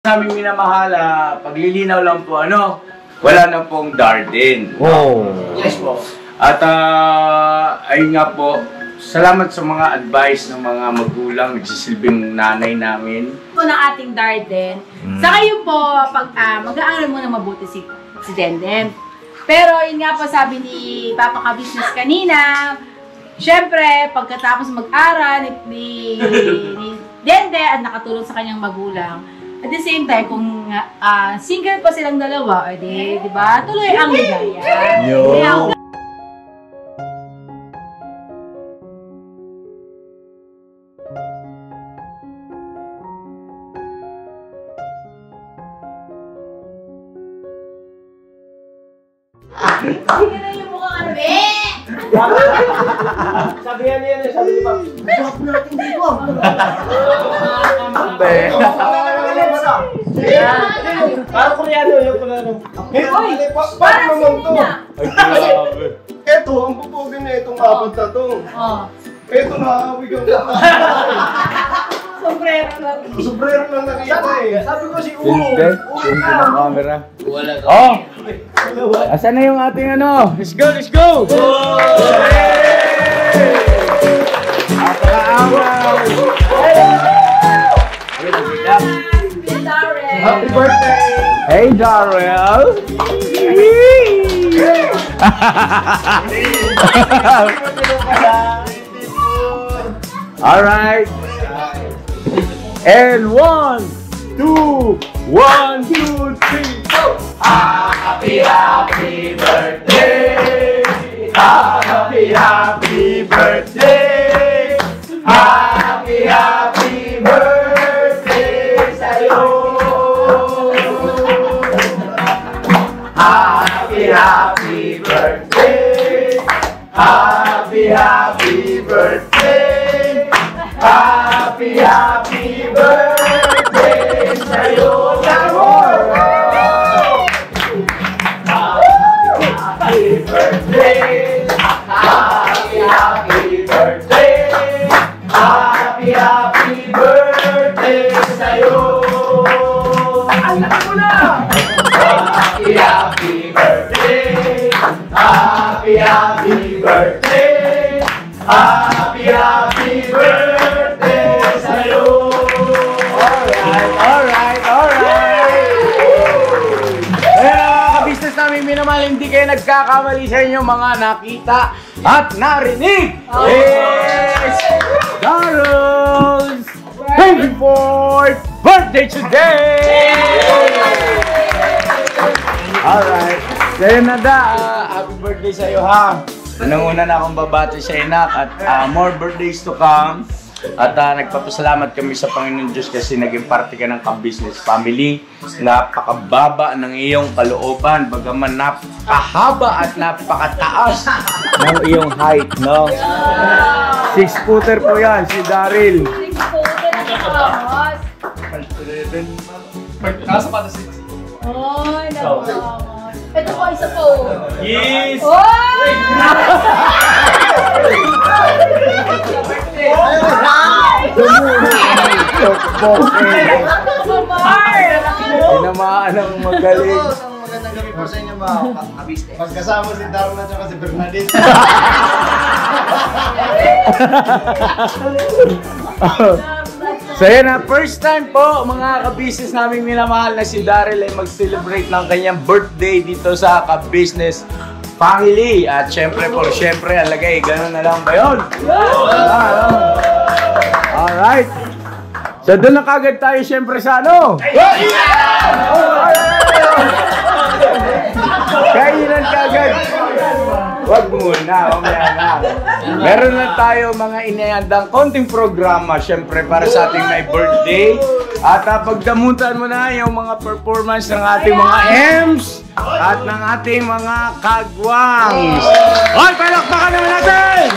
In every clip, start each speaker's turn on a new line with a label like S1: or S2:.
S1: Sa aming minamahal, paglilinaw lang po, wala na pong Darden.
S2: Oh.
S1: Yes po. At ayun nga po, salamat sa mga advice ng mga magulang, nagsisilbing nanay namin.
S3: Po ng ating Darden. Sa kayo po, mag-aaral muna mabuti si Denden. Pero yun nga po sabi ni Papa Ka-Business kanina, syempre, pagkatapos mag-aral ni Dende at nakatulong sa kanyang magulang, at the same time, kung single pa silang dalawa, di ba? Tuloy ang ligaya.
S2: Yo!
S3: Sige na yung mukhang arbe!
S4: Sabi niya, sabi ni Papi.
S3: Bakit natin dito?
S4: Parang Koreano yung pala nung.
S3: Parang naman to.
S4: Eto, ang pupugi na itong apat na to. Eto, nakakawig ang
S3: Sombrero lang.
S4: Sombrero lang nakita eh. Sabi ko si Ulo.
S2: Silpe ng camera.
S1: Wala ka.
S2: Oh! Asan na yung ating Let's go, let's go!
S4: Happy birthday!
S2: Hey, Darrell! Alright! And 1, 2, 1, 2, 3, go!
S1: Happy, happy birthday! Happy, happy birthday! Happy, happy birthday sa'yo! Happy, happy birthday! Happy, happy birthday! Happy, happy birthday sa'yo! Happy birthday! Happy, happy birthday! Happy, happy birthday sa'yo! Alam mo na! Happy, happy birthday! Happy, happy birthday! Happy, happy birthday sa'yo!
S2: Alright! Kaya mga ka-business namin minamahal, hindi kayo nagkakamali sa inyo mga nakita at narinig! Yes! Darrell's 24th birthday today! Alright. Sa'yo na happy birthday sa'yo ha. Unang-una na akong babati sa inak at more birthdays to come. At nagpapasalamat kami sa Panginoon Diyos kasi naging parte ka ng Ka-Business family. Napakababa ng iyong kalooban, bagaman napakahaba at napakataas ng iyong height, no? 6-footer po yan, si Daryl.
S3: 6-footer na kakas.
S4: Nakasapat na 6.
S3: Ay, nakakas. Ito po, isa po.
S1: Yes!
S2: Tinamaan ang magaling.
S4: Magandang gabi po sa inyo mga kabiste. Magkasama si Darwin at si Bernadette.
S2: So yun na, first time po mga ka-business naming minamahal na si Darrell ay mag-celebrate ng kanyang birthday dito sa Ka-Business family. At syempre po, alagay, gano'n na lang ba yun? Alright. So doon na kagad tayo syempre sa Kainan kagad. Wag muna, mamaya na. Meron na tayo mga inihandang konting programa, syempre para sa ating may birthday. At pagdamutan mo na yung mga performance ng ating mga EMS at ng ating mga kagwangs. Hoy, palakpakan naman natin!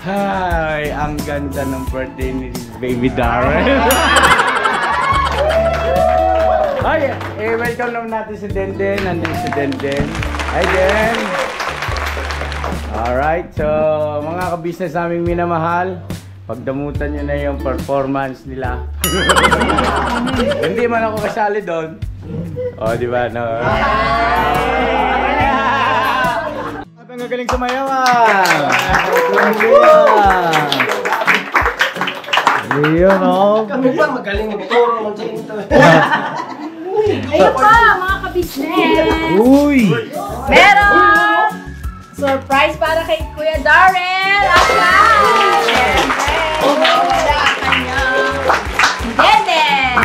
S2: Hi, ang ganda ng birthday ni Baby Darren. Hi, welcome naman natin si Denden. Nandun si Denden. Hi, Den. Alright, so mga ka-business naming minamahal, pagdamutan nyo na yung performance nila. Hindi man ako kasali doon. O, di ba? No? Ang gagaling sumayaw Ayun, oh.
S4: Kami pa magaling magturo ng ito.
S3: Ayun pa, mga ka-business.
S2: Uy!
S3: Meron surprise para kay Kuya Darren at wala kanyang Denden.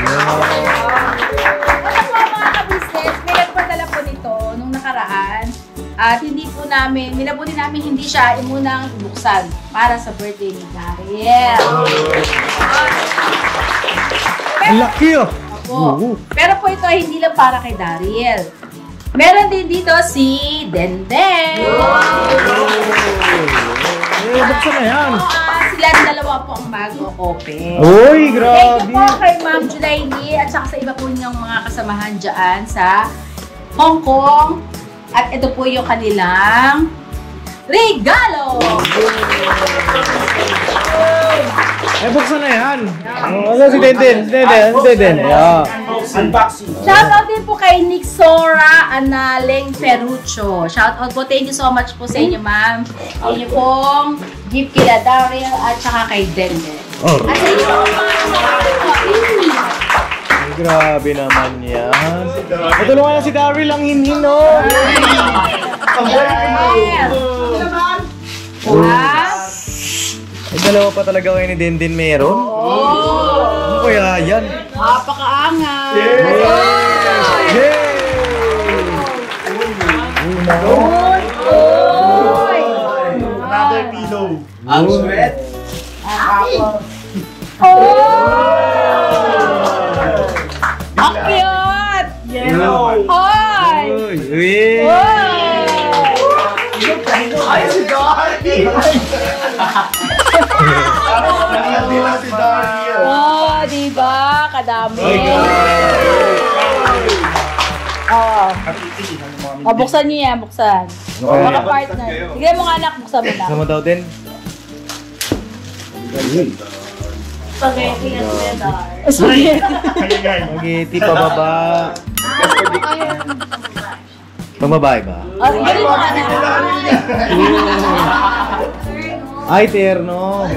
S3: Ano po mga ka-business, may nagpadala po nito nung nakaraan. At hindi po namin, minabuti namin hindi siya imunang buksan para sa birthday ni Darren.
S2: Ang laki oh!
S3: Opo. Pero po ito ay hindi lang para kay Daryl. Meron din dito si Denden.
S2: Buksan na yan.
S3: Sila dalawa po ang mag-open.
S2: Uy,
S3: Thank
S2: grabe!
S3: you po kay Ma'am Julayni at saka sa iba po niyang mga kasamahan dyan sa Hong Kong. At ito po yung kanilang regalo!
S2: Buksan na yan! Ano si Denden? Denden.
S4: Unboxing.
S3: Shoutout din po kay Nick Sora Analeng Ferruccio. Shoutout po. Thank you so much po sa inyo, ma'am. Inyo pong gift kila Daryl at saka kay Denden. At sa inyo pong mga kasama po.
S5: grabe naman yan. Matulungan na si Daryl ang hinhin, no? Ay, dalawa pa talaga kayo ni Denden meron? Ano kaya yan?
S3: Napakaangat!
S4: Another pillow.
S2: Ang sweat.
S3: Ang cute!
S4: Yellow.
S3: Hoy!
S5: Uy!
S4: Ay, si Darby! Nakakati lang si Darby.
S3: Oh, diba? Kadami. Oh, buksan niyo yan, buksan. Mga partner. Sige mo nga anak, buksan mo na.
S5: Sama daw din.
S3: Spaghetti at medar. Spaghetti.
S5: Spaghetti pababa. Pangbabae ba?
S3: Oh, ganun mo anak.
S5: Ay, terno.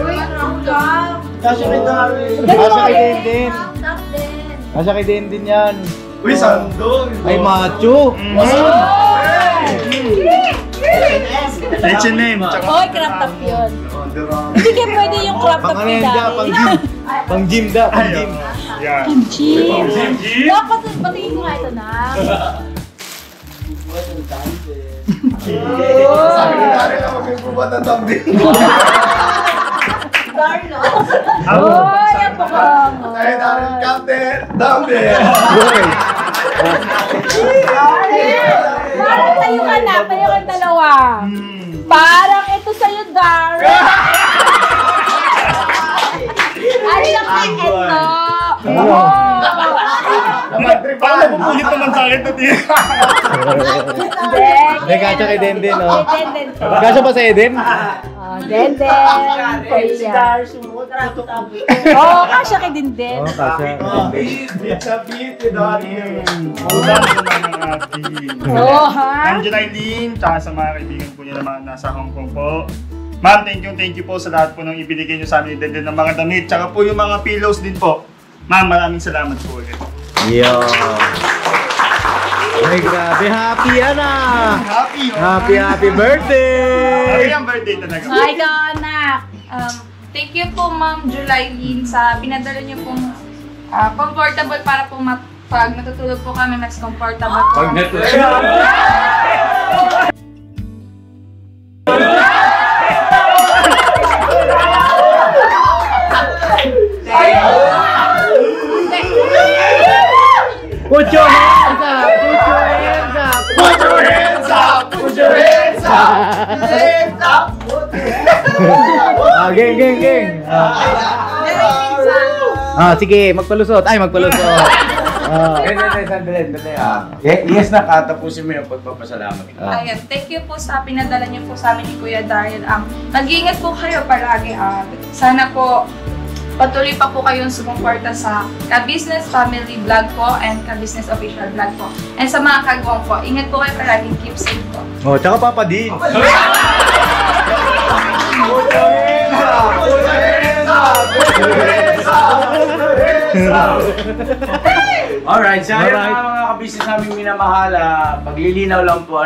S4: Kasi may Darby.
S5: Kasya kay Denden. Kasya kay Denden yan.
S4: Uy, sandol.
S5: Ay, macho.
S4: H&M.
S3: Oy, crop top yun. Hindi kaya pwede yung crop top
S5: Pang ano
S3: ni
S5: yan dyan, pang
S3: Daddy.
S5: gym. Pang gym da, pang gym.
S4: Yan.
S3: Pang gym. Dapat patingin mo nga ito na.
S4: Sabi ni Darby na mag-improve ng thumbnail.
S3: Oy, ang pakango.
S4: Ay, Darby, Captain, thumbnail.
S3: Parang tayo ka na, tayo ka dalawa. Parang ito sa'yo, Dar. Ano lang ka ito?
S4: Paano napupulit naman sa akin ito, Tia?
S5: Hindi, kasya kay Denden, no?
S3: Denden to.
S5: Kasya pa sa Eden?
S3: Denden. Kuya. Oo, kasya kay Denden.
S5: Oo, kasya.
S4: Beat sa beat, ni Darby.
S6: Ulan naman ng ating
S3: Oo, ha?
S6: Angeline, tsaka sa mga kaibigan po niya na mga nasa Hong Kong po. Ma'am, thank you po sa lahat po ng ibinigay niyo sa amin din ng mga damit, tsaka po yung mga pillows din po. Ma'am, maraming salamat po ulit.
S5: Yo. Ay, grabe. Happy, Ana.
S6: Happy!
S5: Happy birthday!
S6: Happy ang birthday talaga.
S3: Ay, ikaw, anak.
S7: Thank you po Ma'am Julailin sa pinadala niyo pong comfortable para po pag natutulog po kami mas comfortable po.
S2: Pag natutulog.
S5: Put your hands up! Put your hands up!
S4: Put your hands up! Put your hands up! Hands up!
S5: Geng. Sige, magpalusot. Ay, magpalusot.
S2: Sandali. Yes na, katapusin mo yung pagpapasalamat.
S7: Ayan, thank you po sa pinadala niyo po sa amin ni Kuya Daryl. Nag-iingat po kayo palagi. Sana po patuloy pa po kayong sumuporta sa Ka-Business Family Vlog po and Ka-Business Official Vlog po. And sa mga kagwang po, ingat po kayo palagi. Keep safe po.
S5: Oh, tsaka Papa D.
S4: Put your hands up! Put your hands up! Put your hands up! Put your hands up!
S2: Alright, so ayun na mga kabisnes namin minamahala. Paglilinaw lang po,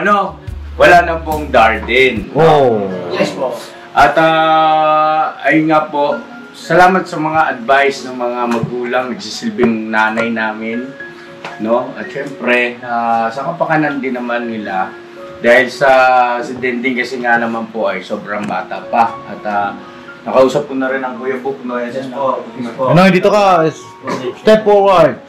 S2: wala na pong Darden.
S5: Oh.
S2: Yes po. At ayun nga po, salamat sa mga advice ng mga magulang, nagsisilbing nanay namin, no? At syempre, sa kapakanan din naman nila, dahil si Dending kasi nga naman po ay sobrang bata pa. At nakausap ko na rin ang Kuya Book, no? Yes po.
S5: Ano, dito ka. Step forward.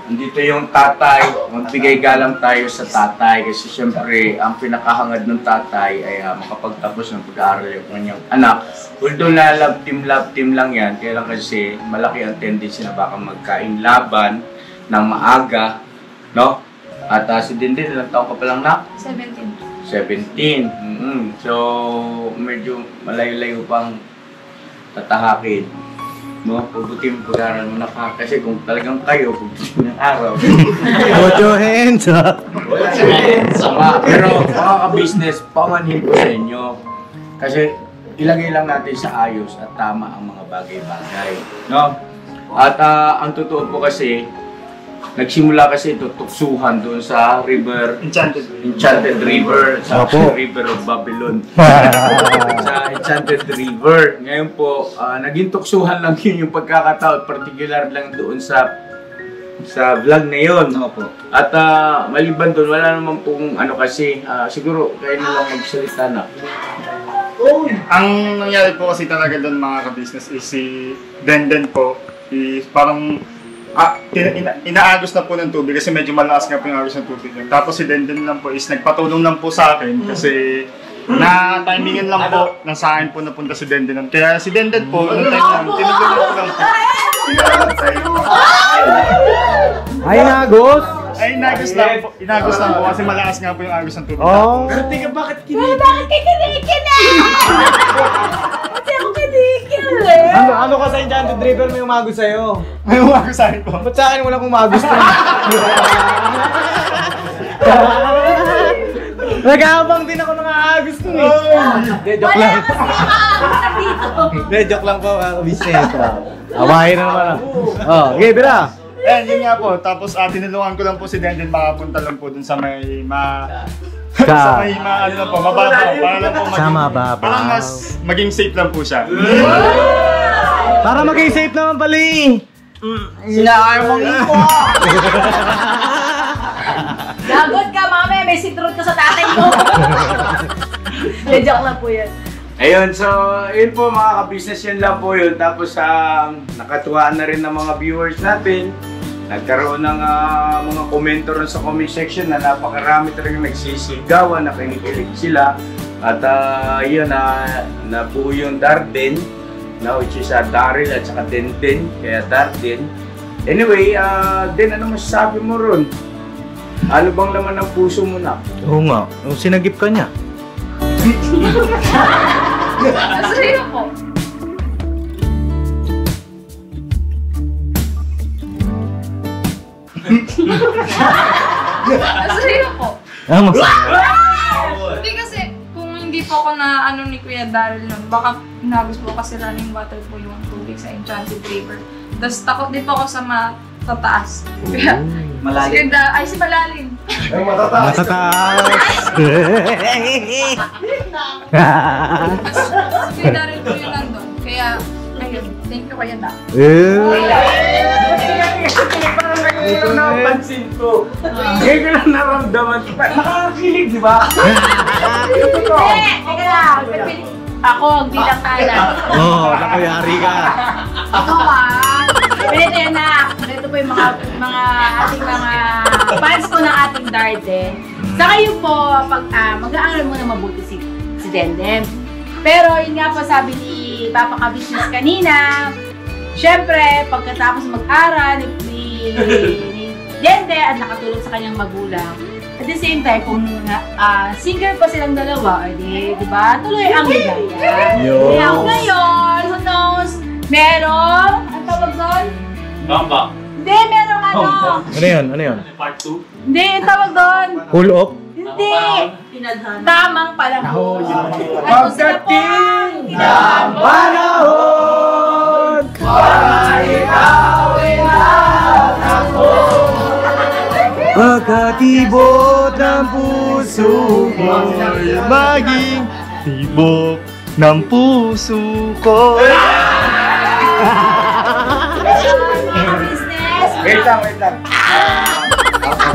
S2: Andito yung tatay, magbigay galang tayo sa tatay kasi syempre ang pinakahangad ng tatay ay makapagtapos ng pag-aaral yung kanyang anak. Although na love team lang yan, kaya lang kasi malaki ang tendency na baka magkain laban ng maaga, no? At si Dindin, ilang taon ka pa lang na?
S7: 17.
S2: 17. So, medyo malayo-layo pang tatahakin. No, pabuti mo pag-aaral mo na kasi kung talagang kayo, pag ng araw.
S5: Put your hands up.
S2: Pero mga ka-business, pamanhin ko sa inyo. Kasi ilagay lang natin sa ayos at tama ang mga bagay-bagay. No?
S1: At ang totoo po kasi, nagsimula kasi ito tuksuhan doon sa river, Enchanted River, sa River of Babylon. Sa Enchanted River. Ngayon po, naging tuksuhan lang yun yung pagkakataon, particular lang doon sa vlog na yun. At maliban doon, wala naman pong ano kasi, siguro kayo na lang magsalita na.
S6: Ang nangyari po kasi talaga doon mga ka-business is si Denden po, is parang inaagos na po ng tubig kasi medyo malakas nga po yung agos ng tubig. Tapos si Denden lang po is nagpatulong lang po sa akin kasi na timingan lang po na sa akin po napunta si Denden. Kaya si Denden po, nung time lang, tinulungan ko lang po.
S5: Ay, nagos!
S6: Ay, inagos lang po kasi malakas nga po yung agos ng tubig.
S5: Oh.
S1: Pero teka, bakit
S3: Bakit kinikil na? Kasi ako kinikil eh.
S5: Ano ka sa Enchanted River may umagos sa'yo?
S6: May umagos sa akin po.
S5: Ba't sa akin walang umagos to? Nag-aabang din ako ng aagos to eh. Joke
S3: Wala
S5: lang.
S3: kasi nakakakita dito.
S5: Joke lang po, business. Awahin na naman. Okay, Bira.
S6: Yun nga po. Tapos tinulungan ko lang po si Denden makapunta lang po dun sa may ano lang po, mababaw. Para lang po
S5: Sa mababaw.
S6: Parang mas maging safe lang po siya.
S5: Para maging safe naman pala eh.
S1: Sinakay mong ito?
S3: Lagot ka, mami. May sitrot ka sa tatay mo. Joke lang po yan.
S1: Ayun, so yun po mga ka-business, yun lang po yun. Tapos nakatuwaan na rin ng mga viewers natin. Nagkaroon ng mga komento rin sa comment section na napakarami talagang nagsisigawan, na kinikilig sila. At yun, na po yung Darden, which is Daryl at saka Denden, kaya Darden. Anyway, Den, ano masasabi mo ron? Ano bang laman ng puso mo na?
S5: Oo nga, sinagip ka niya.
S7: Nasa'yo po. Nasa'yo po. Hindi kasi, kung hindi po ako na ano ni Kuya Daryl nun, baka inagos po kasi running water po yung tubig sa Enchanted River. Tapos takot din po ako sa matataas. Kaya,
S1: Malalim.
S7: si Malalim.
S5: Matataas.
S7: Si Kuya Daryl po yung nandun. Kaya, ayun, thank you Kuya Daryl.
S1: Ito na ang pansin ko. Ngayon ko lang naramdaman. Nakakakilig, di ba?
S3: Teka lang. Ako, ang bilang kanan.
S5: Oo, nakuyari ka.
S3: Ito Pwede na. Ito po yung mga ating mga fans ko ng ating Darden. Sa kayo po, mag-aaral muna mabuti si Denden. Pero yun nga po sabi ni Papa Ka-Business kanina, syempre, pagkatapos mag-aral ni Denden at nakatulong sa kanyang magulang, at the same time, kung single pa silang dalawa, di ba? Tuloy ang ligaya. Kaya ngayon, who knows, merong, ang tawag doon?
S1: Bamba.
S3: Hindi, merong ano.
S5: Ano yun? Ano yun?
S1: Part 2?
S3: Hindi, ang tawag doon.
S5: Pull up?
S3: Hindi. Tamang panahon.
S1: Pagdating
S3: ng
S5: panahon, pagkatibot ng puso ko'y maging
S6: Tibok ng puso ko.
S3: business.
S1: Wait lang.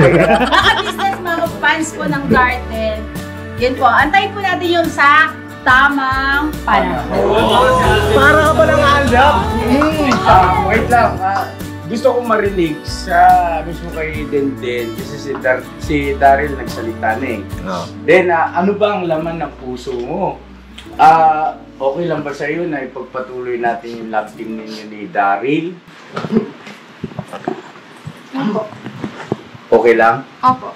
S3: Mga business, mga fans po ng Garden. Yan po, antayin po natin yun sa tamang panahon.
S5: para ka pa ng alap.
S1: Wait lang. Gusto kong marinig sa mismo kay Denden kasi si Daryl nagsalita na eh. Then, ano ba ang laman ng puso mo? Okay lang ba sa'yo na ipagpatuloy natin yung love team ninyo ni Daryl?
S7: Opo.
S1: Okay lang?
S7: Opo.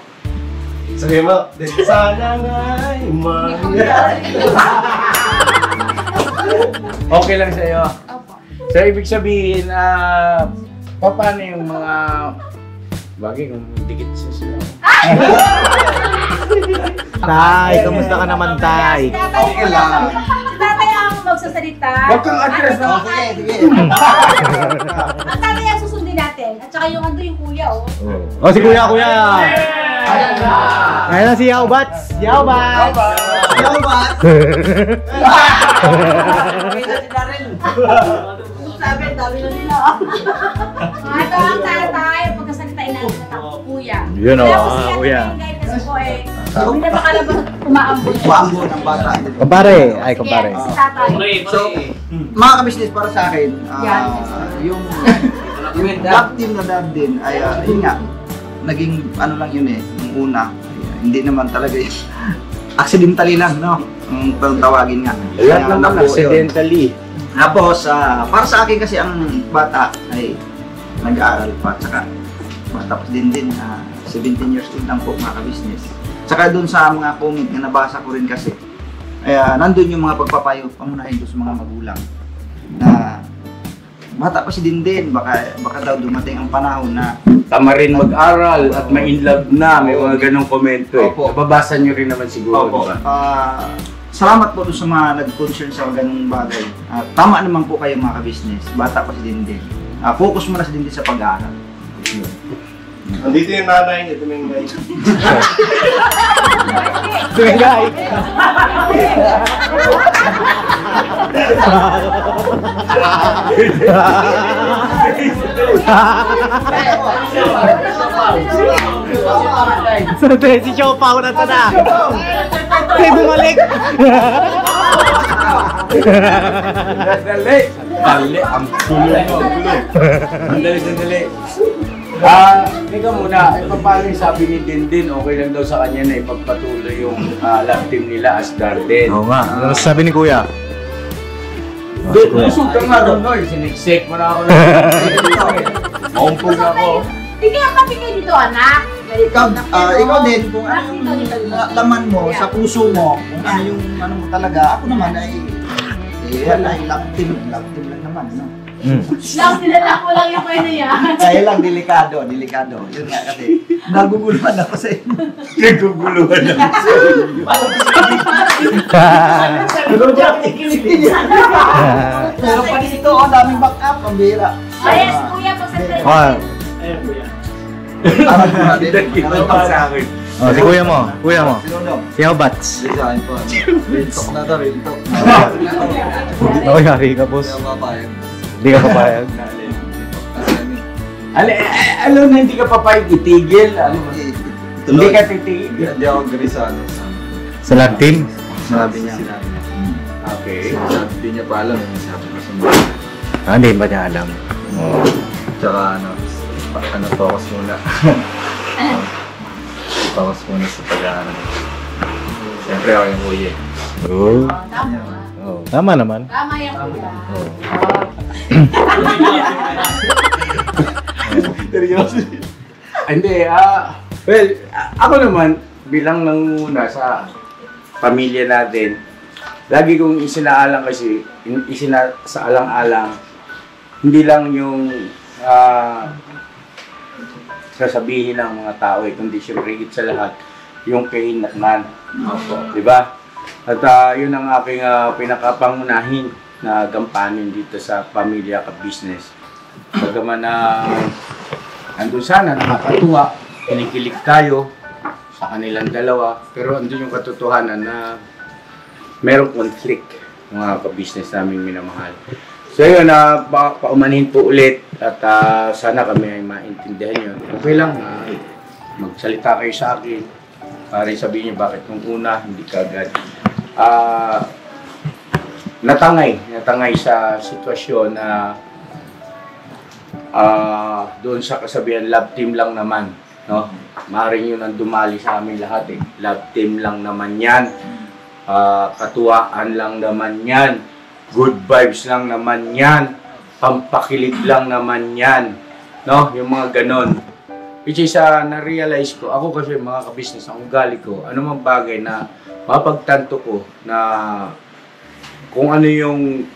S4: Sabi mo, sana nga'y mangyari.
S1: Okay lang sa'yo?
S7: Opo.
S1: So, ibig sabihin, paano yung mga bagay kung dikit sa sila?
S5: Tay, kamusta ka naman, Tay?
S3: Okay lang. Tatay ang magsasalita.
S1: Huwag kang address
S3: Ano
S1: na.
S3: po, sige. Ang tatay ang susundin natin. At saka yung ando yung kuya, oh.
S5: Oh, si kuya. Ayan na si Yao Bats. Yao Bats.
S3: Sabi, dami na nila. Ito ang tatay, pagkasalitain natin ng kuya.
S5: Yun, oh,
S3: Tapos si
S5: kuya.
S3: Ate Ingay kasi po hindi na makalabas umaambon.
S4: Paambon ang bata.
S5: Kumpare. Ay, kumpare.
S3: Yes, si tatay.
S8: So, mga kabisnes para sa akin, yung love team na love din ay yun nga, naging ano lang yun yung una. Hindi naman talaga yun. Accidentally lang, no? Ang tawagin nga.
S2: Lahat
S8: Kaya
S2: naman
S8: nabuo yun.
S2: accidentally.
S8: Tapos, para sa akin kasi ang bata ay nag-aaral pa, tsaka matapos din 17 years old lang po mga ka-business. Tsaka doon sa mga comment na nabasa ko rin kasi, nandun yung mga pagpapayo, pangunahin ko sa mga magulang na bata pa si Dindin, baka daw dumating ang panahon na
S2: Tama rin mag-aral at ma-inlove na. May mga ganong komento eh.
S8: Opo.
S2: Nababasa nyo rin naman siguro,
S8: Opo.
S2: di ba?
S8: Salamat po doon sa mga nag-concern sa ganung bagay. Tama naman po kayo mga ka-business. Bata pa si Dindin. Focus mo na si Dindin sa pag-aaral.
S4: Andito yung nanay niya, tumingay.
S5: Tumingay. Si Siopaw na ito na. May bumalik.
S2: Sandali! Sandali! Ang gulo mo. Sandali. Teka muna, paano yung sabi ni Dindin, okay lang daw sa kanya na ipagpatuloy yung love team nila as garden.
S5: Oo nga. Ano sabi ni kuya?
S2: Busog ka nga doon, Noy. Siniksik mo na ako na. Maumpog ako.
S3: Tingnan kami kayo dito, anak.
S8: Ikaw din, kung ano yung laman mo, sa puso mo, kung ano yung ano mo talaga, ako naman ay love team lang naman, no?
S3: Lang, nilalak mo lang yung kayo na yan.
S8: Kaya lang, delikado. Yun nga kasi, naguguluhan ako sa inyo.
S2: Naguguluhan lang.
S8: Pero pa dito, daming backup, pambira.
S3: Yes, kuya, pagsasalita.
S2: Ito sa akin.
S5: Oh, si kuya mo.
S8: Sino daw?
S5: Si Yao Bats.
S8: Design po. Rintok na to, rintok.
S5: Oh, yari ka, boss.
S8: Papayag.
S5: Hindi ka papayag.
S2: Alam na hindi ka papayag itigil. Hindi ka titigil.
S4: Hindi ako agree sa ano.
S5: Sa love team?
S8: Sabi niya.
S2: Okay.
S4: Hindi niya pa alam yung sabi ko sa mga.
S5: Hindi ba niya alam?
S4: Tsaka focus muna. Focus muna sa pag-aaral. Siyempre ako yung kuya.
S5: Oo.
S3: Tama.
S5: Tama naman.
S3: Tama yan, kuya.
S2: Hindi, well, ako naman, bilang nanguna sa pamilya natin, lagi kong isinaalang kasi, isinasaalang-alang, hindi lang yung sasabihin ng mga tao kundi siyempre higit sa lahat, yung kahinatnan. Di ba? At yun ang aking pinakapangunahin na gampanin dito sa pamilya ka-business. Bagaman na andun sana, nakakatuwa, kinikilig tayo sa kanilang dalawa, pero andun yung katotohanan na merong conflict mga ka-business namin minamahal. So yun, paumanhin po ulit at sana kami ay maintindihan yun. Okay lang, magsalita kayo sa akin para sabihin niyo bakit nung una hindi ka agad natangay sa sitwasyon na doon sa kasabihan, love team lang naman, no? Maaaring yun ang dumali sa amin lahat eh. Love team lang naman yan. Katuwaan lang naman yan. Good vibes lang naman yan. Pampakilig lang naman yan. No? Yung mga ganon. Which is, na-realize ko, ako kasi mga ka-business, ang ugali ko, anumang bagay na mapagtanto ko na kung ano yung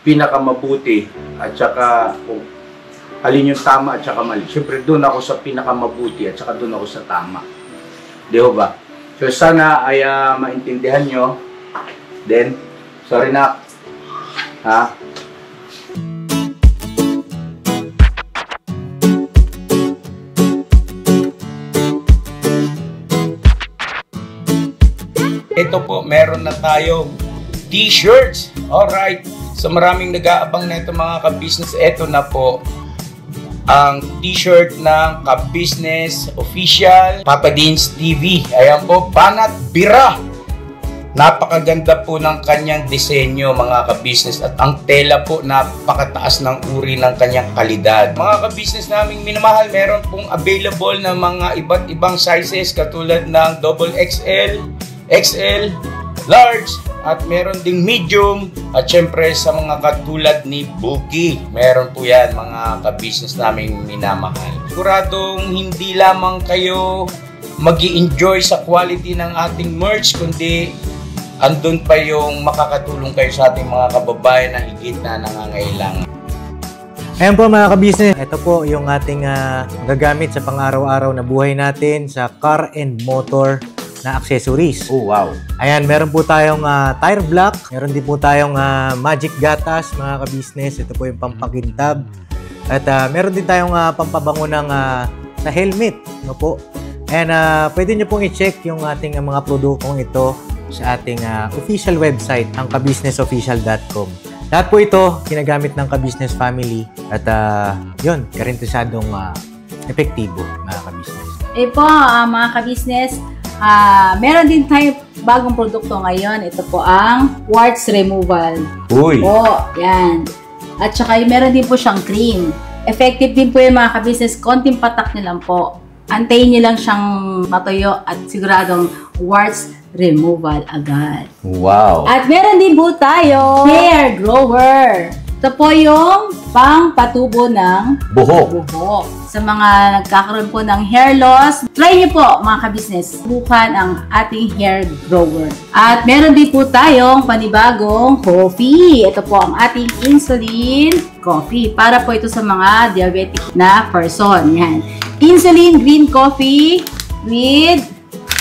S2: pinakamabuti at saka kung alin yung tama at saka mali. Siyempre, doon ako sa pinakamabuti at saka doon ako sa tama. Di ba? So, sana ay maintindihan nyo. Then, sorry na.
S1: Ha?
S2: Ito po, meron na tayong t-shirts. Alright. So maraming nag-aabang na ito mga ka-business. Ito na po ang t-shirt ng ka-business official Papa Dean's TV. Ayan po, Banat Bira. Napakaganda po ng kanyang disenyo mga ka-business at ang tela po napakataas ng uri ng kanyang kalidad. Mga ka-business naming minamahal, meron pong available na mga iba't ibang sizes katulad ng XXL, XL, large, at meron ding medium, at syempre sa mga katulad ni Bookie, meron po yan mga ka-business naming minamahal. Siguradong hindi lamang kayo mag-i-enjoy sa quality ng ating merch, kundi andun pa yung makakatulong kayo sa ating mga kababayan na higit na nangangailangan.
S5: Ayan po mga ka-business, ito po yung ating gagamit sa pang-araw-araw na buhay natin sa car and motor na accessories.
S2: Oh, wow.
S5: Ayan, meron po tayong tire block, meron din po tayong magic gatas mga ka-business. Ito po yung pampakintab. At meron din tayong pampabango ng sa helmet, no po. And pwede nyo pong i-check yung ating mga produktong ito sa ating official website, ang kabusinessofficial.com. Lahat po ito ginagamit ng ka-business family at yun, karintisadong epektibo mga ka-business.
S3: Po, mga ka-business, meron din tayo bagong produkto ngayon. Ito po ang warts removal.
S2: Uy!
S3: Po, yan. At saka meron din po siyang cream. Effective din po yung mga ka-business. Konting patak nyo lang po. Antayin nyo lang siyang matuyo at siguradong warts removal agad.
S2: Wow!
S3: At meron din po tayo hair grower. Ito po yung pang-patubo ng
S2: buhok.
S3: Sa mga nagkakaroon po ng hair loss, try niyo po mga ka-business. Subukan ang ating hair grower. At meron din po tayong panibagong coffee. Ito po ang ating insulin coffee. Para po ito sa mga diabetic na person. Yan. Insulin green coffee with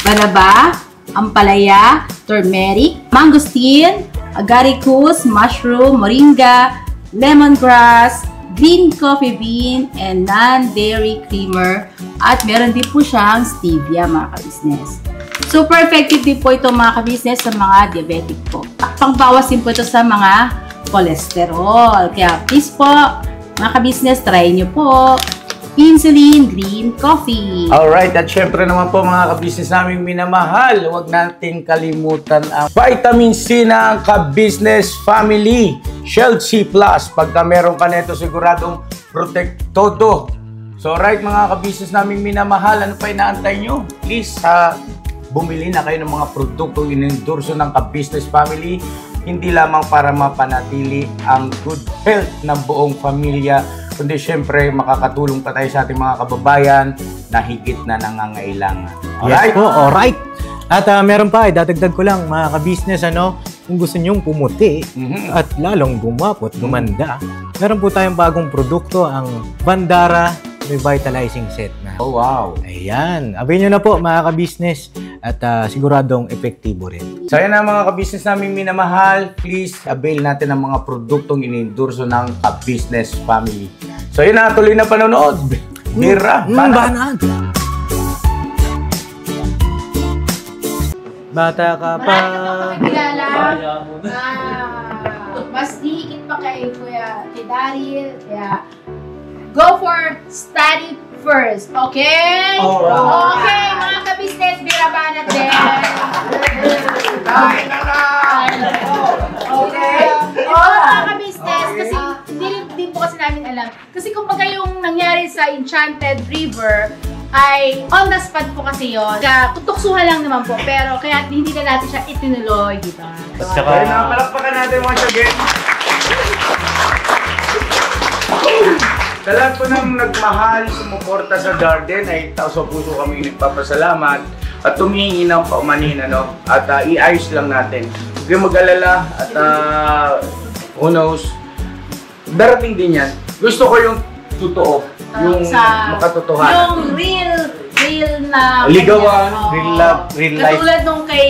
S3: banaba, ampalaya, turmeric, mangosteen, agaricus, mushroom, moringa, lemongrass, green coffee bean, and non-dairy creamer. At meron din po siyang stevia mga ka-business. Super effective din po ito mga ka-business sa mga diabetic po. Pangbawas din po ito sa mga cholesterol. Kaya please po mga ka-business, try nyo po insulin green coffee.
S2: Alright, at syempre naman po mga ka-business naming minamahal, huwag nating kalimutan ang vitamin C ng ka-business family, Shield C+. Pagka meron ka nito, siguradong protect todo. So right mga ka-business naming minamahal, ano pa inaantay nyo? Please, bumili na kayo ng mga produktong inendorso ng ka-business family, hindi lamang para mapanatili ang good health ng buong pamilya, kundi syempre makakatulong pa tayo sa ating mga kababayan na higit na nangangailangan.
S5: Alright? Yes po, alright. At meron pa, dadagdag ko lang mga ka-business, kung gusto nyong pumuti at lalong gumapot, gumanda, meron po tayong bagong produkto, ang Bandara Revitalizing Set na.
S2: Oh, wow.
S5: Ayan. Avail nyo na po mga ka-business at siguradong epektibo rin.
S2: So yan na mga ka-business namin minamahal, please avail natin ang mga produktong inendorso ng ka-business family. So yun na, tuloy na panonood. Bira,
S5: Banat. Bata ka pa.
S3: Kilala, mas dihigit pa kay Kuya, kay Daryl, kaya go for study first, okay?
S2: Alright.
S3: Okay, mga ka-business, birabanat din. Okay? Mga ka-business, kasi hindi din po kasi namin alam. Kasi kumbaga yung nangyari sa Enchanted River, ay on the spot po kasi yun. Kaya tutuksuhan lang naman po, pero kaya hindi na natin siya itinuloy, di ba?
S2: Kaya na, palakpakan natin mga again. Sa lahat po ng nagmahal, sumuporta sa Garden, ay taos puso kami nagpapasalamat at tumihingi ng paumanhin, at iayos lang natin. Huwag kayong mag-alala at who knows, darating din yan. Gusto ko yung totoo, yung makatotohanan.
S3: Yung real na
S2: ligawan, real love, real life.
S3: Katulad nung kay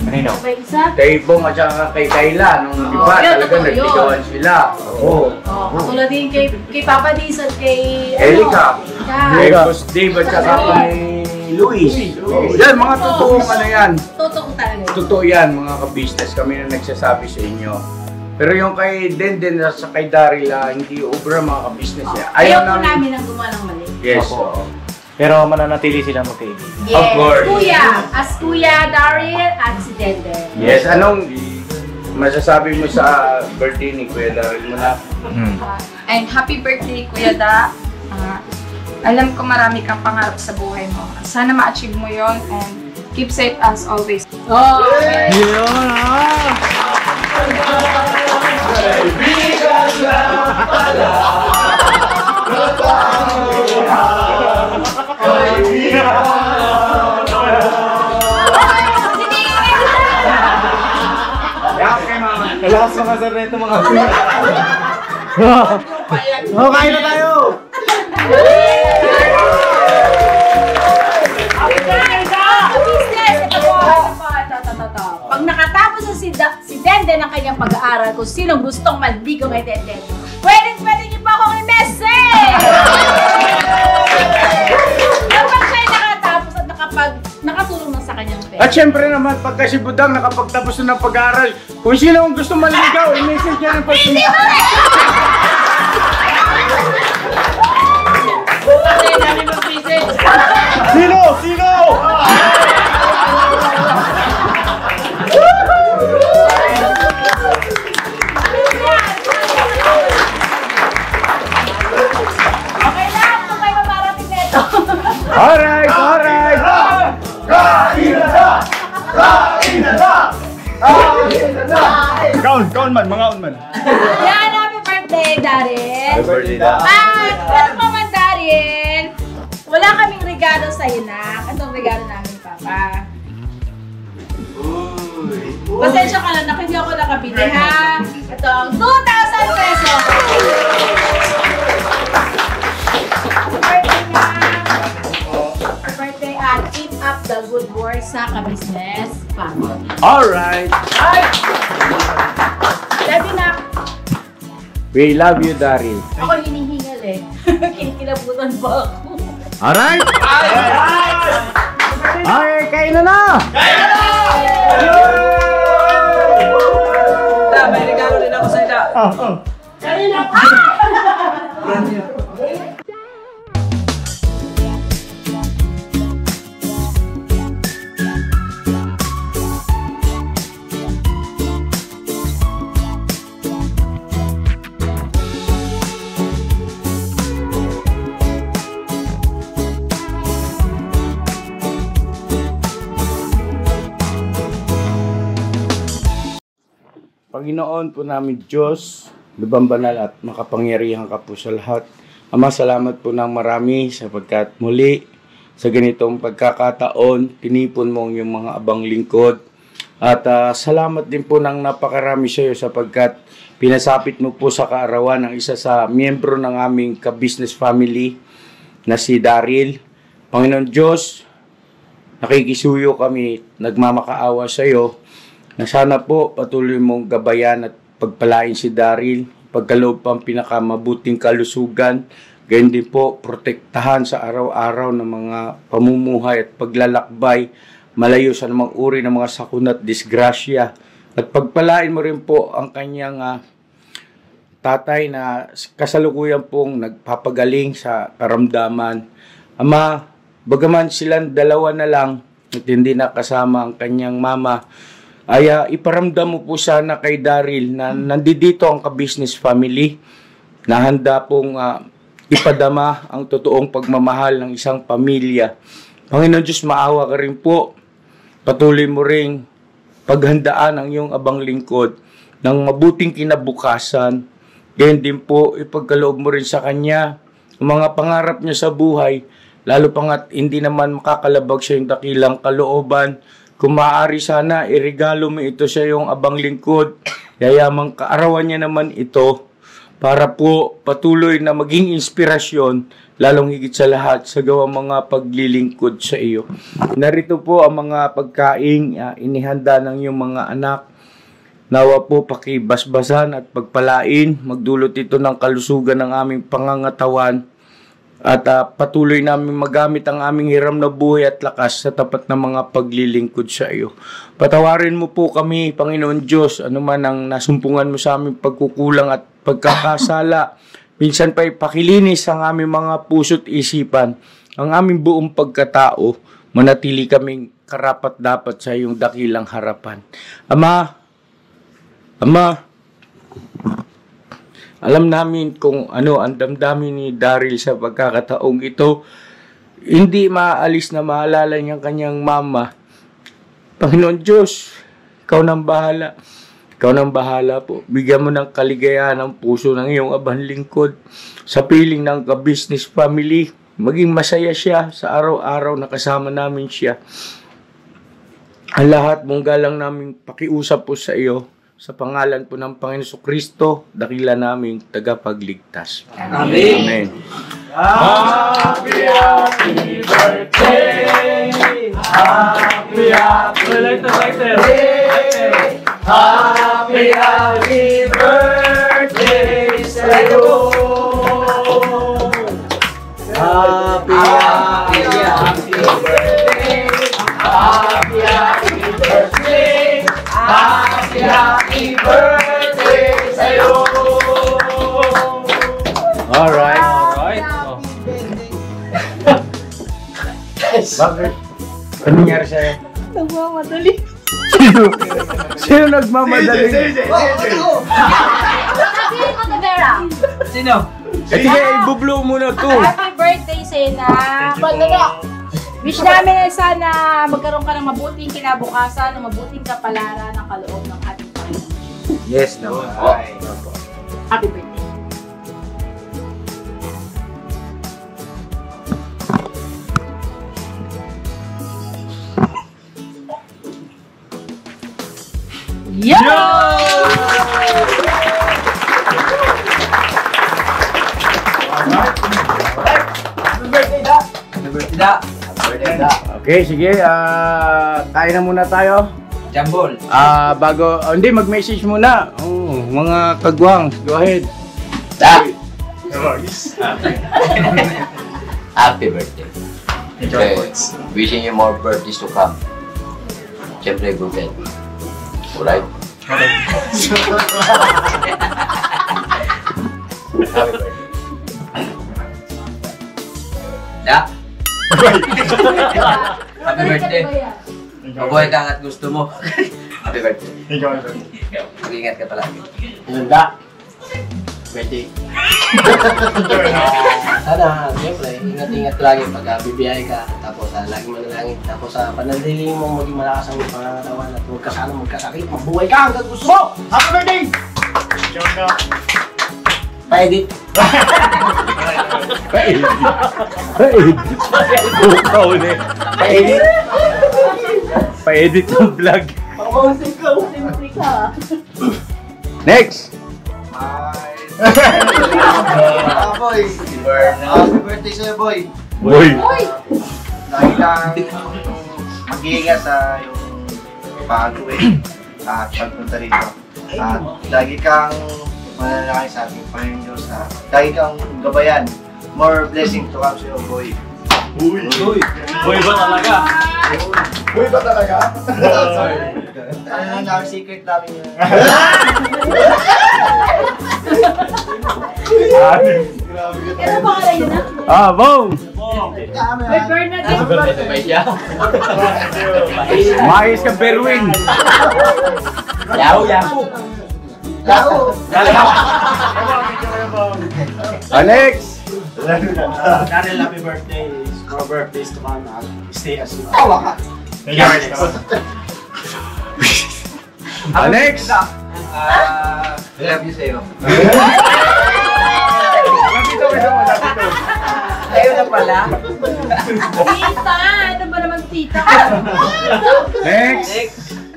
S5: Kanino?
S3: May isa?
S2: Kay Bong at saka kay Kayla, nung di ba,
S3: yun,
S2: talaga
S3: totoo yun.
S2: nagbigawan sila. Oo.
S3: Katulad din kay Papa Dizon, kay
S2: Erika. Kay
S3: Erika.
S2: Boss Dave at saka kay Luis. Yan, mga totoong ano yan.
S3: Totoo talaga.
S2: Totoo yan, mga ka-business. Kami na nagsasabi sa inyo. Pero yung kay Denden at sa kay Daryl, hindi obra mga ka-business yan.
S3: Ayaw po namin ang gumawa ng mali.
S2: Yes.
S5: Opo. Pero mananatili sila magkaibigan.
S3: Yes.
S2: Of course.
S3: Kuya Daryl at si Denden.
S2: Yes, anong masasabi mo sa birthday ni Kuya Daryl mo na?
S7: And happy birthday, Kuya Da. Alam ko marami kang pangarap sa buhay mo. Sana ma-achieve mo yon and keep safe as always.
S3: Oh,
S5: Lakas mga sir nito mga kain na tayo!
S3: Pag nakatapos na si Denden ng kanyang pag-aaral, kung sinong gustong maldigo kay Denden, pwede niyo pa akong i-message! Kapag siya'y nakatapos at nakatulong na sa kanyang pera.
S2: At syempre naman, pagka si Budang nakapagtapos na ng pag-aaral, kung sino ang gusto maligaw, i-message niya ng pag-aaral.
S5: Sino? Sino?
S3: Okay lang, kung may mamarating na ito.
S2: Alright!
S6: Kaun man, mga man.
S3: Yan, happy birthday, Daryl!
S2: Happy birthday na.
S3: At pero pa man, Daryl, wala kaming regalo sa'yo na. Anong regalo namin, Papa? Pasensya ka lang, hindi ako nakabili, ha? Ito ang 2,000 pesos! Happy birthday nga! Happy birthday at keep up the good work sa ka-business family.
S2: Alright!
S3: Sabi na,
S2: We love you, Daryl.
S3: ako hinihingal eh. Kinikilabutan ba ako?
S2: Alright! Okay, kain na na!
S9: May regalo din ako sa ila.
S2: Panginoon po namin Diyos, lubang banal at makapangyarihan ka po sa lahat. Ama, salamat po ng marami sapagkat muli sa ganitong pagkakataon, tinipon mo yung mga abang lingkod. At salamat din po ng napakarami sa iyo sapagkat pinasapit mo po sa kaarawan ang isa sa miyembro ng aming ka-business family na si Daryl. Panginoon Diyos, nakikisuyo kami, nagmamakaawa sa iyo, na sana po patuloy mong gabayan at pagpalain si Daryl, pagkaloob pang pinakamabuting kalusugan, gayon din po protektahan sa araw-araw ng mga pamumuhay at paglalakbay, malayo sa namang uri ng mga sakuna at disgrasya, at pagpalain mo rin po ang kanyang tatay na kasalukuyan pong nagpapagaling sa karamdaman. Ama, bagaman silang dalawa na lang at hindi na kasama ang kanyang mama, ay iparamdam mo po sana kay Daryl na nandito ang ka-business family na handa pong ipadama ang totoong pagmamahal ng isang pamilya. Panginoon Diyos, maawa ka rin po. Patuloy mo ring paghandaan ang iyong abang lingkod ng mabuting kinabukasan. Ganyan din po, ipagkaloob mo rin sa kanya ang mga pangarap niya sa buhay, lalo pangat hindi naman makakalabag siya yung dakilang kalooban. Kung maaari sana, iregalo mo ito sa iyong abang lingkod. Yayamang kaarawan niya naman ito para po patuloy na maging inspirasyon, lalong higit sa lahat sa gawang mga paglilingkod sa iyo. Narito po ang mga pagkain inihanda ng iyong mga anak. Nawa po pakibasbasan at pagpalain, magdulot ito ng kalusugan ng aming pangangatawan at patuloy namin magamit ang aming hiram na buhay at lakas sa tapat ng mga paglilingkod sa iyo. Patawarin mo po kami, Panginoon Diyos, anuman ang nasumpungan mo sa aming pagkukulang at pagkakasala. Minsan pa ipakilinis ang aming mga puso't isipan, ang aming buong pagkatao, manatili kaming karapat-dapat sa iyong dakilang harapan. Ama, alam namin kung ano ang damdamin ni Daryl sa pagkakataong ito. Hindi maaalis na maalala niyang kanyang mama. Panginoon Diyos, ikaw nang bahala. Ikaw nang bahala po. Bigyan mo ng kaligayahan ang puso ng iyong abang lingkod sa piling ng ka-business family. Maging masaya siya sa araw-araw na kasama namin siya. Ang lahat mong galang namin pakiusap po sa iyo. Sa pangalan po ng Panginoon Kristo, dakila naming tagapagligtas.
S9: Amen.
S2: Amen.
S1: Happy, happy birthday! Happy, happy birthday! Happy, happy birthday sa'yo!
S9: Happy, happy, happy birthday!
S1: Happy, happy birthday! Happy, happy birthday sa'yo!
S2: Alright.
S9: Alright.
S2: Bakit? Ano nangyari sa'yo?
S3: Nagmamadali.
S2: Sino nagmamadali?
S3: Sabihin ko na Vera.
S9: Sino?
S2: Sige, ibublo muna to.
S3: Happy birthday, Sena. Wish namin na sana magkaroon ka ng mabuting kinabukasan, ng mabuting kapalaran ng kaloob ng ating Panginoon.
S2: Yes naman.
S3: Happy birthday.
S2: Okay, sige. Kain na muna tayo.
S9: Jambol.
S2: Hindi, mag-message muna. Mga kagwang, go ahead.
S10: Happy birthday. Siyempre, wishing you more birthdays to come. Siyempre, good health. Alright? Happy birthday. Da! Happy birthday. Mabuhay ka at gusto mo. Happy birthday. Mag-ingat ka palagi.
S9: Inanda. Birthday. Sana, siyempre, ingat-ingat lagi pag bibiyahe ka. Tapos, lagi manalangin. Tapos, panandiling mo, maging malakas ang pangangatawan at huwag ka sana magkasakit. Mabuhay ka hanggang gusto mo! Happy birthday! Pa-edit.
S2: Pa-edit ng vlog. Next!
S8: Boy! Happy birthday sa'yo, boy!
S2: Boy!
S8: Lagi kang mag-iingat sa yung pag-uwi at pagpunta rito. At lagi kang manalangin sa ating Panginoon Diyos. Lagi kang gabayan. More blessing to come sa'yo, boy.
S9: Boy ba talaga?
S4: Uy, ba talaga?
S8: Ano lang namin, secret namin yun.
S3: Ano pa kala yun na?
S2: Bong!
S3: May Bernadette.
S10: Sabay siya.
S2: Maayos ka, Berwin!
S10: Yaw!
S2: Alex!
S9: Daniel, happy birthday. More birthdays to come. Stay as you
S8: Tawa ka!
S2: Alex!
S8: I love you sa'yo.
S9: Ayaw na pala.
S3: Tita! Ano ba naman tita?
S2: Next!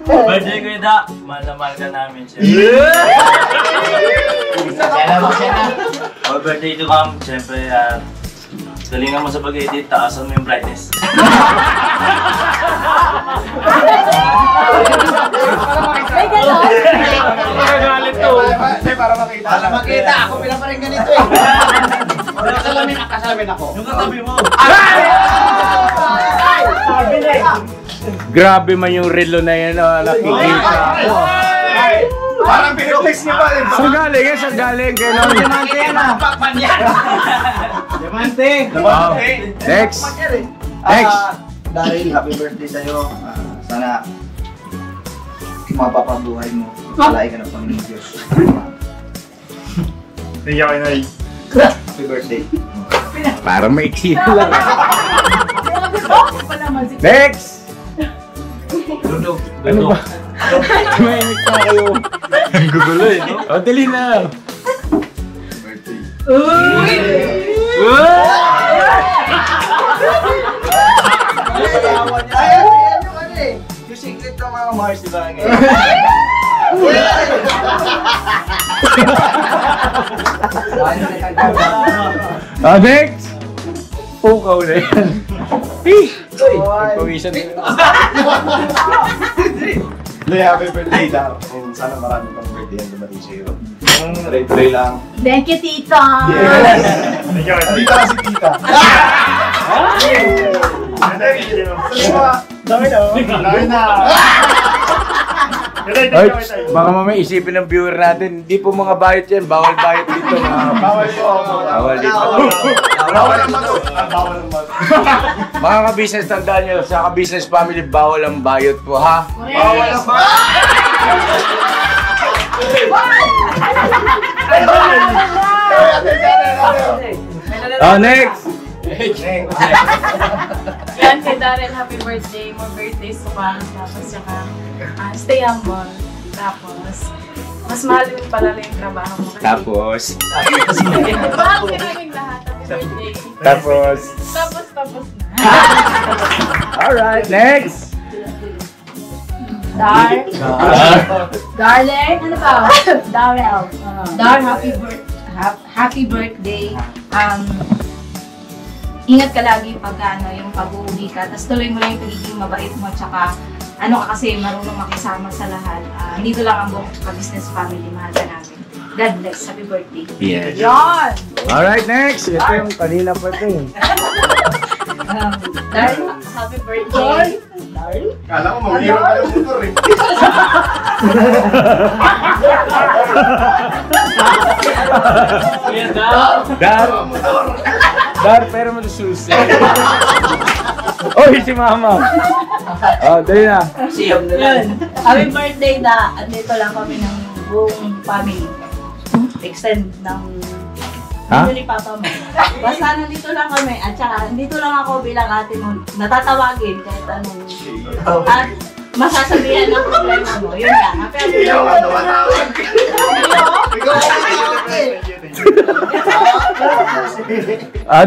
S9: Birthday ko yun, Da. Mahal na mahal ka namin siya.
S11: Happy birthday to come. Siyempre, galingan mo sa pag-edit, taasan mo yung brightness.
S3: May gano'n?
S6: Magagalit to. Para makita.
S8: Para makita, ako pila pa rin ganito eh. Kasalamin ako.
S11: Yung katabi mo.
S2: Grabe man yung relo na yan, nakikita ako.
S4: Parang pinitext niya pa rin.
S2: Saan galing yan? Saan galing? Kailan?
S8: Diamante yan ah.
S2: Diamante. Next. Next.
S8: Dahil happy birthday sa'yo. Sana mapapabuhay mo. Palay ka ng Panginoon Diyos.
S6: Thank you, Nay.
S8: Happy birthday.
S2: Para maiksi lang. Next.
S11: Dudog.
S2: Ano ba? Tumahimik na kayo. Ang gugulo eh, no? O, dali na.
S8: Ayan yung ano eh. Yung secret ng mga Mars, di ba?
S2: Next. Pukaw na yan. Nagpawisan din.
S4: Happy birthday daw. And sana marami pang birthday ang dumating sa'yo. Tuloy lang.
S3: Thank you, Tita.
S6: Thank you, Nay.
S4: Tita kasi tita.
S6: Dami na. Dami na.
S2: Ay, baka mamaya isipin ng viewer natin, hindi po mga bayot yan, bawal bayot dito.
S4: Bawal po.
S2: Bawal dito.
S4: Bawal ang bato. Bawal ang bato.
S2: Mga ka-business, tandaan nyo, sa ka-business family, bawal ang bayot po, ha?
S4: Bawal ang bato.
S2: Next!
S12: Yan kay Darren, happy birthday. More birthdays to come. Tapos saka, stay humble. Tapos, mas mahal yung pala yung trabaho mo.
S2: Tapos,
S12: Mahal ka namin lahat. Happy birthday.
S2: tapos.
S12: Tapos na.
S2: Alright, next!
S3: Darling, ano ba? Darrell. Happy birthday. Ingat ka lagi pag yung pag-uuwi ka. Tapos tuloy mo lang yung pagiging mabait mo. Tsaka ano ka kasi marunong makisama sa lahat. Dito lang ang buong business family. Mahal ka namin. God bless. Happy birthday.
S2: Yes.
S3: Yan!
S2: Alright, next! Ito yung kanina pa ito eh.
S3: Darling, happy birthday.
S4: Kala ko mamiro ka ng motor eh.
S2: Dar, pero mo susi. Oy, si Mama. Oh, dali na.
S3: Siyam na lang. Happy birthday na. Andito lang kami ng buong family. Extend ng ni Papa mo. Basta nandito lang kami. At saka, nandito lang ako bilang ate mo. Natatawagin kahit anong... At masasabihan ng problema mo. Yun lang. Happy birthday.
S4: Ikaw ang tumatawag. Ikaw ang tumatawag.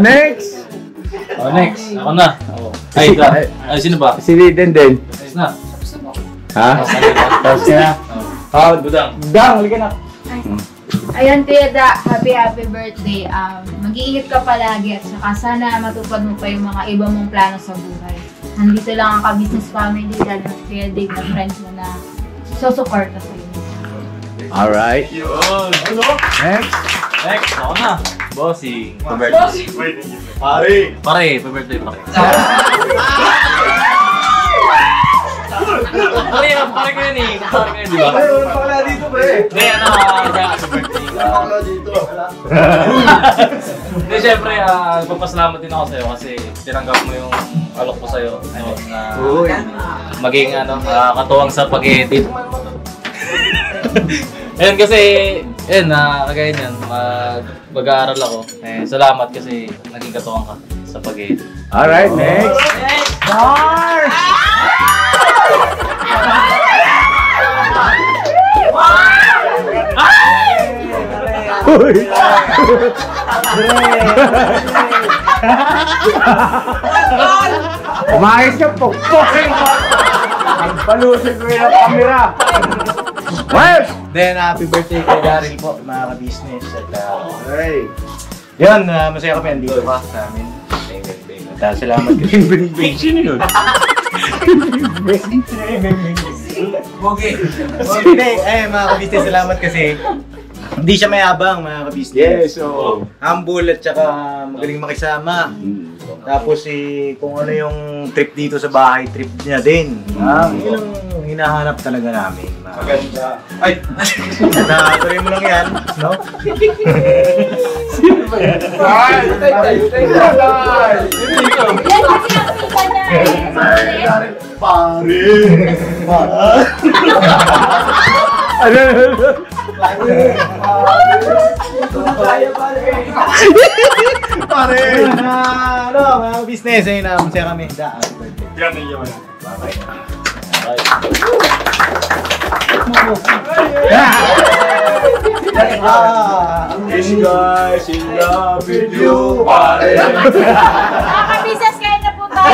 S2: Next!
S11: Next. Ako na. Ay, sino ba?
S2: Si Denden.
S11: Ayos na.
S2: Ha? Tapos ka na.
S11: Budang.
S2: Budang, halika na.
S3: Ayan, Tia Da, happy birthday. Mag-iingat ka palagi at saka sana matupad mo pa yung mga iba mong plano sa buhay. Nandito lang ang ka-business family, lalo na Tia Dave na friends mo na susuporta sa iyo.
S2: Alright.
S11: Yun.
S2: Next.
S11: Next. Ako na. Bossing. Birthday.
S4: Pare.
S11: Pare, birthday pare. Pare ko yun eh. Pare ko yun, di ba?
S4: Ay, walang pakala dito, pre.
S11: Hindi, kaya sa birthday.
S4: Pakala dito.
S11: Hindi, syempre, magpasalamat din ako sa'yo kasi tinanggap mo yung alok ko sa'yo. Na maging katuwang sa pag-edit. Ayun kasi, kagaya niyan, mag-aaral ako. Salamat kasi naging katuwang ka sa pag-edit.
S2: Alright, next.
S3: Dar!
S2: Uy! Umayos ka, pukpukin mo! Ang palusin ko yung camera!
S5: Then, happy birthday kay Daryl po, mga ka-business. At, yun, masaya kami, andito ka sa amin. At, salamat kasi.
S1: Sino yun?
S5: Hindi, mga ka-business, salamat kasi. Hindi siya mayabang, mga ka-business.
S1: Yes, oo.
S5: Humble at saka magaling makisama. Tapos kung ano yung trip dito sa bahay, trip niya din. Yun ang hinahanap talaga namin.
S1: Maganda. Ay!
S5: Tuloy mo lang yan, no?
S1: Sino ba yan? Ay!
S3: Yan kasi ang kita niya eh.
S4: Pare!
S5: Pare! Mga business, ayun na, masaya kami.
S1: Yes guys, in love with you, pare!
S3: Nakaka-business kayo na po tayo.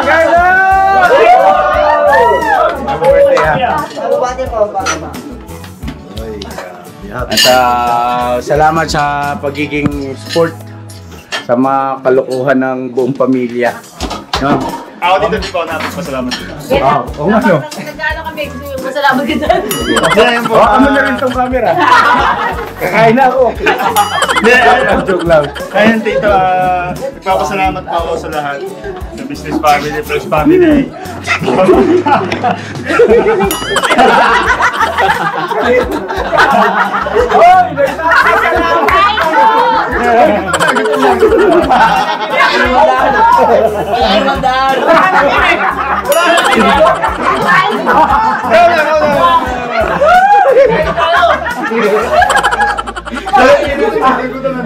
S1: Okay na!
S5: Happy birthday, ha?
S1: At salamat sa pagiging sport sa mga kalokohan ng buong pamilya. No?
S6: Ako dito, di ba ako napasalamat dito.
S1: Oo nga no.
S3: Nag-ano kami, gusto yung masalamat ka dyan.
S1: Ano na rin itong camera? Kakain na ako. Joke lang.
S6: Ayun, Tito, nagpapasalamat po ako sa lahat. Sa business family, plus family.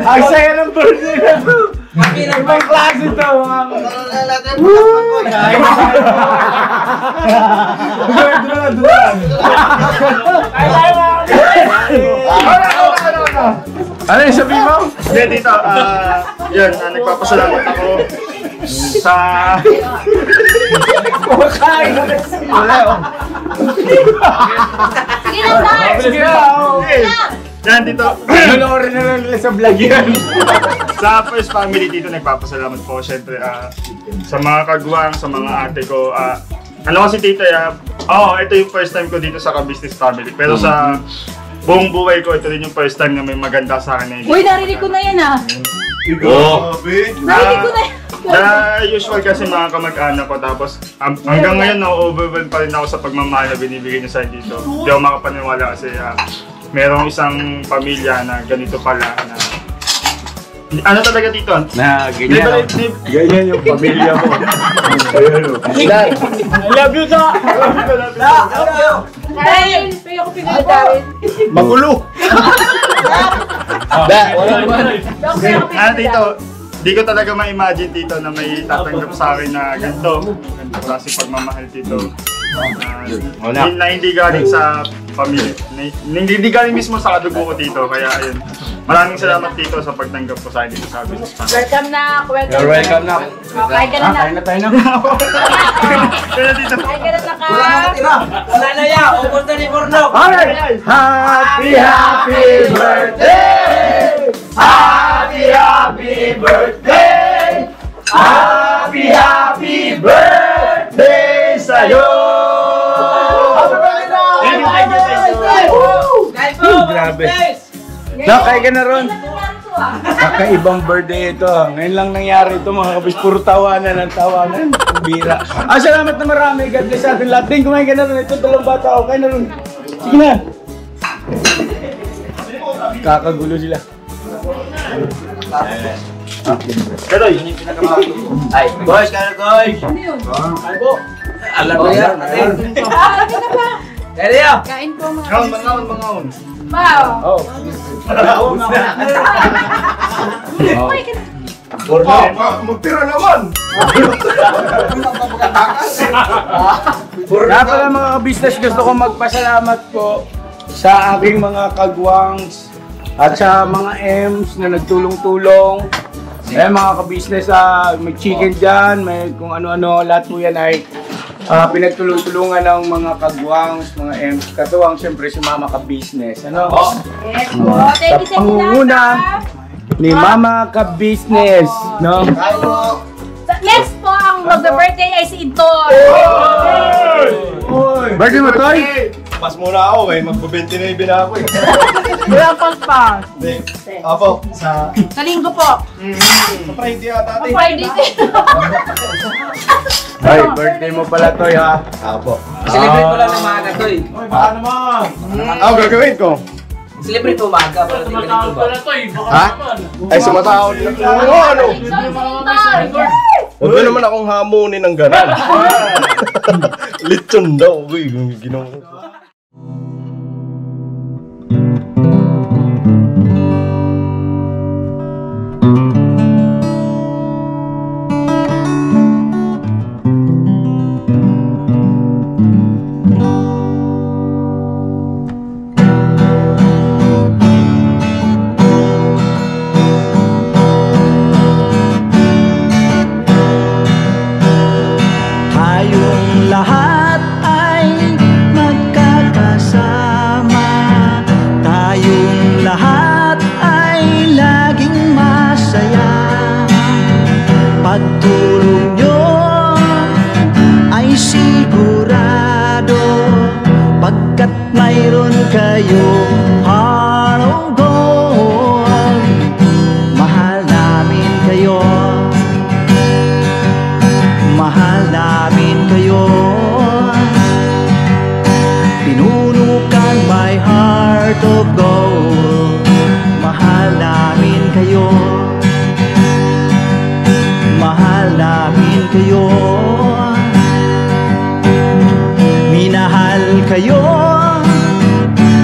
S1: Ang saya ng birthday na ito. Ibang klase ito. Ano yung sabihin mo?
S6: Hindi, Tito, yun, nagpapasalamat ako sa...
S1: Kumakain! Wala oh.
S3: Sige na, Dar!
S1: Sige na!
S6: Yan, Tito.
S1: Nanonorin na lang nila sa vlog yan.
S6: Sa first family dito, nagpapasalamat po siyempre sa mga kagwang, sa mga ate ko. Ano kasi Tito, ito yung first time ko dito sa ka-business family. Pero sa buong buhay ko, ito rin yung first time na may maganda sa akin.
S3: Uy, narinig ko na yan ah. Narinig ko na yan.
S6: Usual kasi mga kamag-anak ko, tapos hanggang ngayon na-overwhelmed pa rin ako sa pagmamahal na binibigay niya sa dito. Hindi ako makapaniwala kasi merong isang pamilya na ganito pala na ano talaga dito?
S1: Na ganyan. Ganyan yung pamilya mo.
S6: I love you, Da!
S3: Dahil, pero ako pinag Daryl.
S1: Magulo!
S6: Wala naman. Dito, di ko talaga ma-imagine dito na may tatanggap sa akin na ganito. Ganito klase pagmamahal dito. Na hindi galing sa pamilya. Hindi galing mismo sa kadugo ko dito. Kaya ayun. Maraming salamat dito sa pagtanggap ko sa akin dito sa business family.
S3: Welcome na.
S1: You're welcome na.
S3: Kain ka na na.
S1: Kain na tayo na.
S6: Kaya dito.
S3: Kain ka na ka.
S9: Wala na yan! Ubus na ni Borno!
S1: Alright! Happy, happy birthday! Happy, happy birthday! Happy, happy birthday sa'yo! Grabe. Kaya ka na ron. Kakaibang birthday ito. Ngayon lang nangyari ito mga kapis. Puro tawanan ng tawanan. Bira. Salamat na marami. God bless sa atin lahat. Din, kumain ka na ron. Ito dalawang bata. Okay na ron. Sige na. Kakagulo sila.
S6: Kaloy, yun yung pinakamahal ko.
S9: Ay, boys, kaya boys!
S3: Ano yun?
S9: Ay po! Alam mo yan, natin!
S3: Ano na ba?
S9: Kaya niya!
S3: Kain po mga
S6: Mangaon.
S3: Wow!
S1: Oh.
S3: Uy,
S4: Magtira naman!
S1: Kaya pala mga business, gusto ko magpasalamat po sa aking mga kagwangs at sa mga M's na nagtulong-tulong. Mga ka-business, may chicken dyan, may kung ano-ano, lahat po yan ay pinagtulong-tulungan ng mga kagwangs, mga katuwang, siyempre si Mama Ka-Business. Ano?
S3: Yes po. Thank you
S1: Sa pangunguna ni Mama Ka-Business. No?
S3: Next po, ang mag-birthday ay si Intoy.
S1: Birthday mo, Toy?
S4: Pas muna ako eh, magpo-29 na ako eh.
S3: Wala pang pass.
S4: Hindi. Apo, sa
S3: Sa linggo po.
S4: Friday ata.
S3: Friday din.
S1: Ay, birthday mo pala, Toy, ha?
S4: Apo.
S9: Celebrate mo lang ng maaga to eh.
S1: Oy, baka naman.
S4: Ako gagawin ko.
S9: Celebrate mo maaga para di ka nito ba?
S4: Ha? Ay, sumatahon na. Ano? Huwag mo naman akong hamunin ng gano'n. Lechon daw. Uy, ginawa ko.
S13: Tayong lahat ay magkakasama. Tayong lahat ay laging masaya. Pagtulong nyo ay sigurado, pagkat mayroon kayo heart of gold. Mahal namin kayo. Mahal namin kayo. Pinuno kang my heart of gold. Mahal namin kayo. Mahal namin kayo. Minahal kayo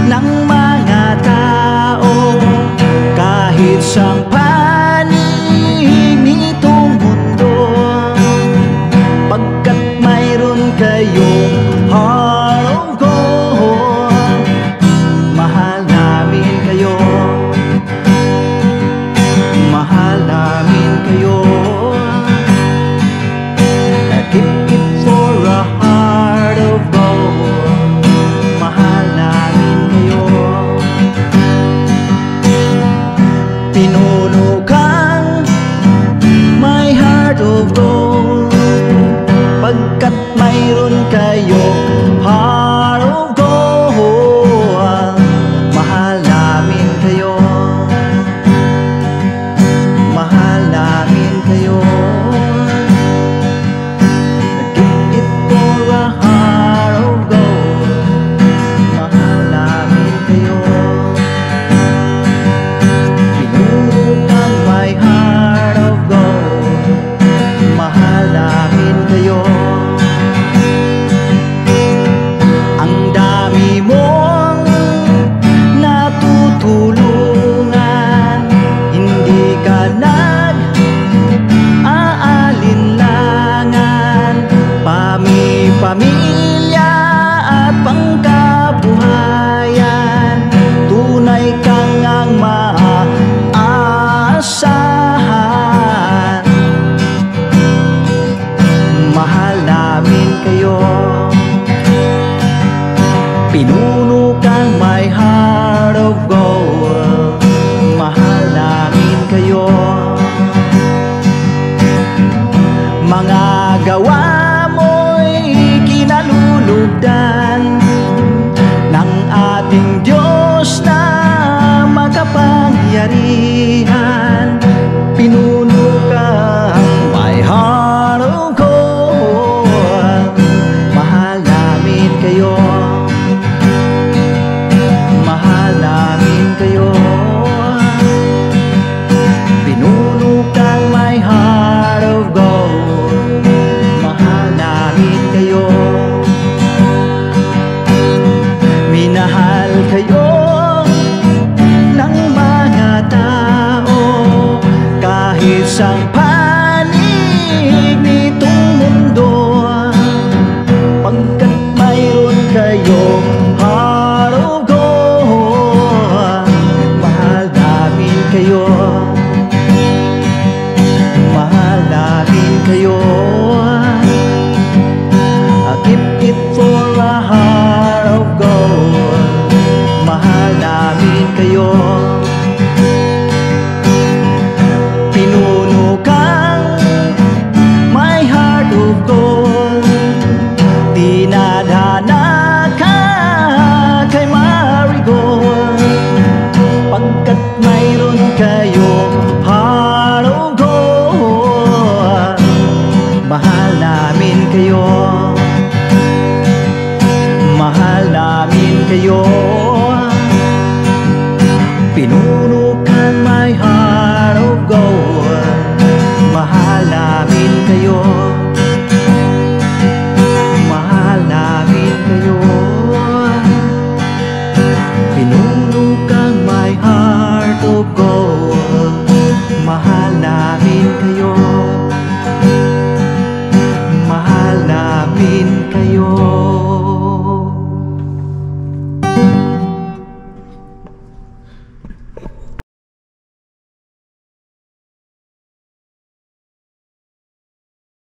S13: ng mga tao kahit sa panig nitong mundo, pagkat mayroon kayong heart of gold. Mahal namin kayo. Mahal namin kayo. Keep it for a heart of gold. Mahal namin kayo. Pinuno kang my heart of gold, pagkat mayroon kayo heart of gold. Mahal namin kayo. Mahal namin kayo. Give it for a heart of gold. Mahal namin kayo. Pinuno kang my heart of gold. Mahal namin kayo. Ang dami mong natutulungan, hindi ka nag-aalinlangan. Pamilya at pangkabuhayan, tunay kang ang maaasahan. Mahal namin kayo. Pinuno kang my heart of gold. Mahal namin kayo. Mga gawa mo'y kinalulugdan ng ating Diyos na makapangyarihan.